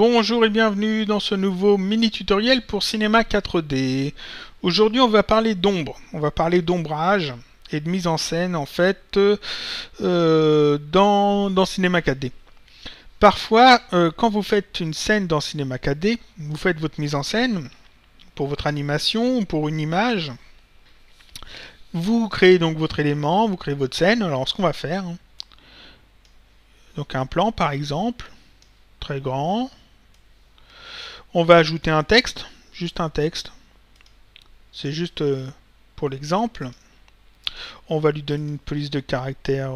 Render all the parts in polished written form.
Bonjour et bienvenue dans ce nouveau mini tutoriel pour Cinema 4D. Aujourd'hui on va parler d'ombre, on va parler d'ombrage et de mise en scène en fait dans Cinema 4D. Parfois quand vous faites une scène dans Cinema 4D, vous faites votre mise en scène pour votre animation ou pour une image. Vous créez donc votre élément, vous créez votre scène. Alors ce qu'on va faire, donc un plan par exemple, très grand. On va ajouter un texte, juste un texte. C'est juste pour l'exemple. On va lui donner une police de caractère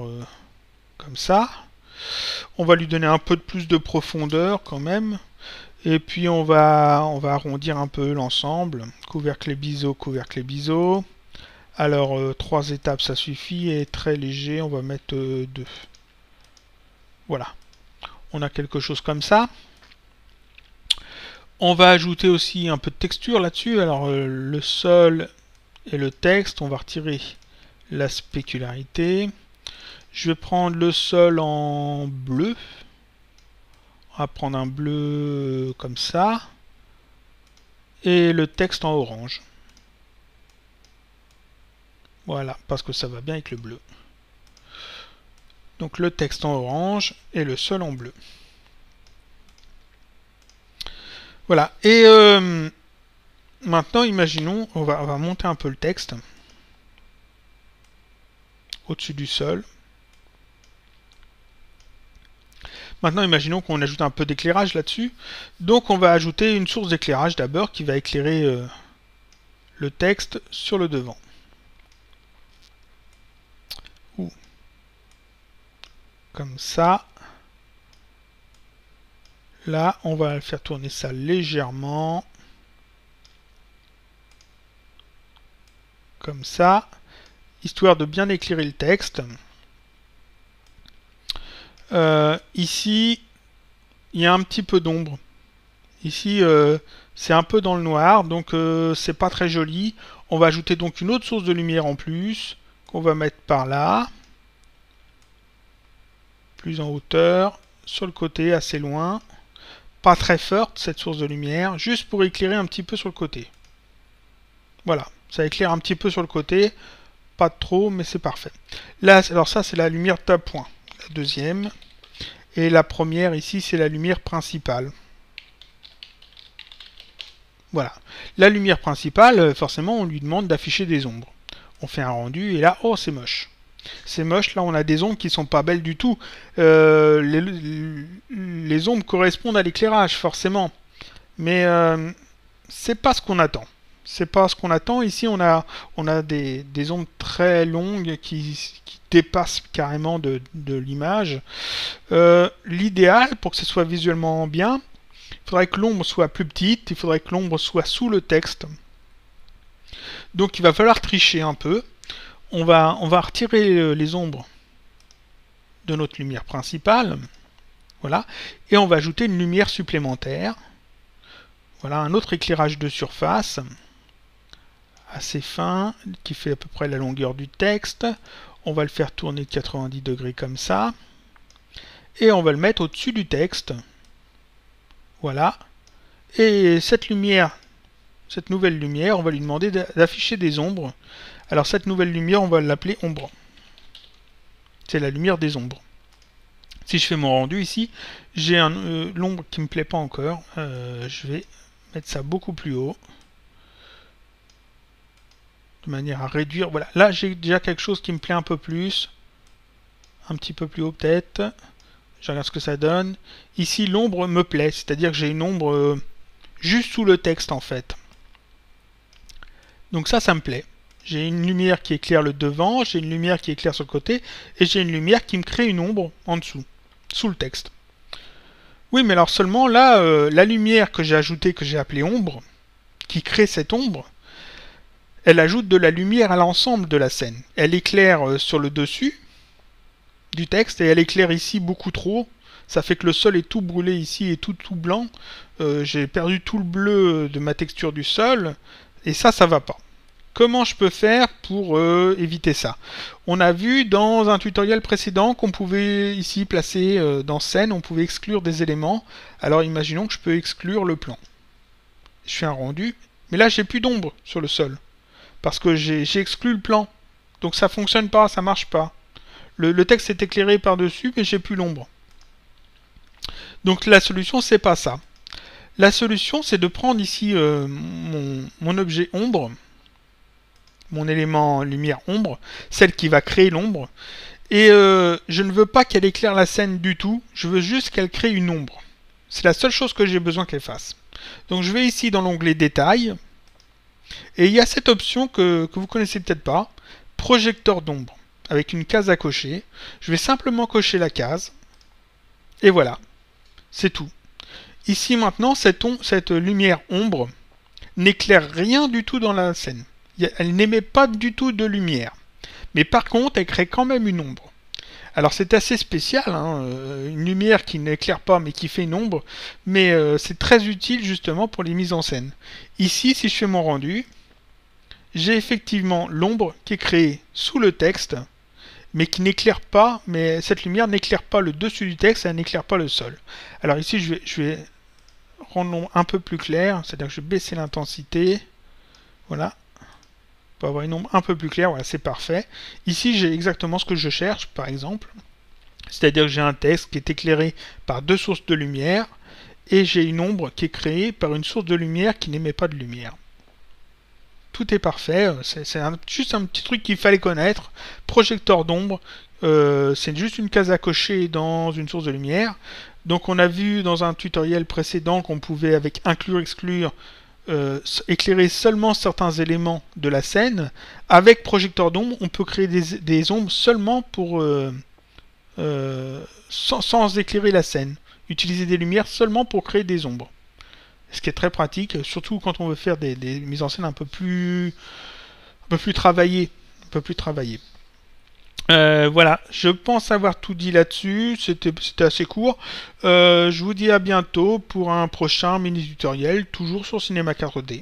comme ça. On va lui donner un peu plus de profondeur quand même. Et puis on va arrondir un peu l'ensemble. Couvercle et biseau, couvercle et biseau. Alors 3 étapes ça suffit et très léger on va mettre 2. Voilà. On a quelque chose comme ça. On va ajouter aussi un peu de texture là-dessus. Alors le sol et le texte, on va retirer la spécularité. Je vais prendre le sol en bleu. On va prendre un bleu comme ça. Et le texte en orange. Voilà, parce que ça va bien avec le bleu. Donc le texte en orange et le sol en bleu. Voilà, et maintenant imaginons, on va monter un peu le texte au-dessus du sol. Maintenant imaginons qu'on ajoute un peu d'éclairage là-dessus. Donc on va ajouter une source d'éclairage d'abord qui va éclairer le texte sur le devant. Comme ça. Là, on va faire tourner ça légèrement. Comme ça. Histoire de bien éclairer le texte. Ici, il y a un petit peu d'ombre. Ici, c'est un peu dans le noir, donc c'est pas très joli. On va ajouter donc une autre source de lumière en plus, qu'on va mettre par là. Plus en hauteur, sur le côté, assez loin. Pas très forte cette source de lumière, juste pour éclairer un petit peu sur le côté. Voilà, ça éclaire un petit peu sur le côté, pas trop, mais c'est parfait. Là, alors ça c'est la lumière d'appoint, la deuxième. Et la première ici c'est la lumière principale. Voilà. La lumière principale, forcément on lui demande d'afficher des ombres. On fait un rendu et là, oh c'est moche. C'est moche, là on a des ombres qui sont pas belles du tout. Les ombres correspondent à l'éclairage, forcément. Mais c'est pas ce qu'on attend. C'est pas ce qu'on attend. Ici on a des ombres très longues qui dépassent carrément de l'image. L'idéal, pour que ce soit visuellement bien, il faudrait que l'ombre soit plus petite, il faudrait que l'ombre soit sous le texte. Donc il va falloir tricher un peu. On va retirer les ombres de notre lumière principale. Voilà. Et on va ajouter une lumière supplémentaire. Voilà, un autre éclairage de surface. Assez fin, qui fait à peu près la longueur du texte. On va le faire tourner de 90 degrés comme ça. Et on va le mettre au-dessus du texte. Voilà. Et cette lumière, cette nouvelle lumière, on va lui demander d'afficher des ombres. Alors cette nouvelle lumière, on va l'appeler ombre. C'est la lumière des ombres. Si je fais mon rendu ici, j'ai l'ombre qui me plaît pas encore. Je vais mettre ça beaucoup plus haut. De manière à réduire. Voilà, là j'ai déjà quelque chose qui me plaît un peu plus. Un petit peu plus haut peut-être. Je regarde ce que ça donne. Ici l'ombre me plaît, c'est-à-dire que j'ai une ombre juste sous le texte en fait. Donc ça me plaît. J'ai une lumière qui éclaire le devant, j'ai une lumière qui éclaire sur le côté, et j'ai une lumière qui me crée une ombre en dessous, sous le texte. Oui, mais alors seulement là, la lumière que j'ai ajoutée, que j'ai appelée ombre, qui crée cette ombre, elle ajoute de la lumière à l'ensemble de la scène. Elle éclaire sur le dessus du texte, et elle éclaire ici beaucoup trop. Ça fait que le sol est tout brûlé ici et tout blanc. J'ai perdu tout le bleu de ma texture du sol, et ça va pas. Comment je peux faire pour éviter ça? On a vu dans un tutoriel précédent qu'on pouvait ici placer dans scène, on pouvait exclure des éléments. Alors imaginons que je peux exclure le plan. Je fais un rendu, mais là j'ai plus d'ombre sur le sol. Parce que j'ai exclu le plan. Donc ça fonctionne pas, ça marche pas. Le texte est éclairé par-dessus, mais j'ai plus l'ombre. Donc la solution, c'est pas ça. La solution, c'est de prendre ici mon objet ombre, mon élément lumière ombre, celle qui va créer l'ombre, et je ne veux pas qu'elle éclaire la scène du tout, je veux juste qu'elle crée une ombre. C'est la seule chose que j'ai besoin qu'elle fasse. Donc je vais ici dans l'onglet détails, et il y a cette option que vous connaissez peut-être pas, projecteur d'ombre, avec une case à cocher. Je vais simplement cocher la case, et voilà, c'est tout. Ici maintenant, cette lumière ombre n'éclaire rien du tout dans la scène. Elle n'émet pas du tout de lumière. Mais par contre, elle crée quand même une ombre. Alors c'est assez spécial, hein, une lumière qui n'éclaire pas mais qui fait une ombre, mais c'est très utile justement pour les mises en scène. Ici, si je fais mon rendu, j'ai effectivement l'ombre qui est créée sous le texte, mais qui n'éclaire pas, mais cette lumière n'éclaire pas le dessus du texte, elle n'éclaire pas le sol. Alors ici, je vais rendre l'ombre un peu plus claire, c'est-à-dire que je vais baisser l'intensité, voilà, pour avoir une ombre un peu plus claire, voilà, c'est parfait. Ici, j'ai exactement ce que je cherche, par exemple, c'est-à-dire que j'ai un texte qui est éclairé par deux sources de lumière, et j'ai une ombre qui est créée par une source de lumière qui n'émet pas de lumière. Tout est parfait, c'est juste un petit truc qu'il fallait connaître. Projecteur d'ombre, c'est juste une case à cocher dans une source de lumière. Donc on a vu dans un tutoriel précédent qu'on pouvait avec inclure, exclure, éclairer seulement certains éléments de la scène. Avec projecteur d'ombre, on peut créer des ombres seulement pour sans éclairer la scène. Utiliser des lumières seulement pour créer des ombres. Ce qui est très pratique, surtout quand on veut faire des mises en scène un peu plus travaillées. Voilà, je pense avoir tout dit là-dessus, c'était assez court. Je vous dis à bientôt pour un prochain mini tutoriel, toujours sur Cinema 4D.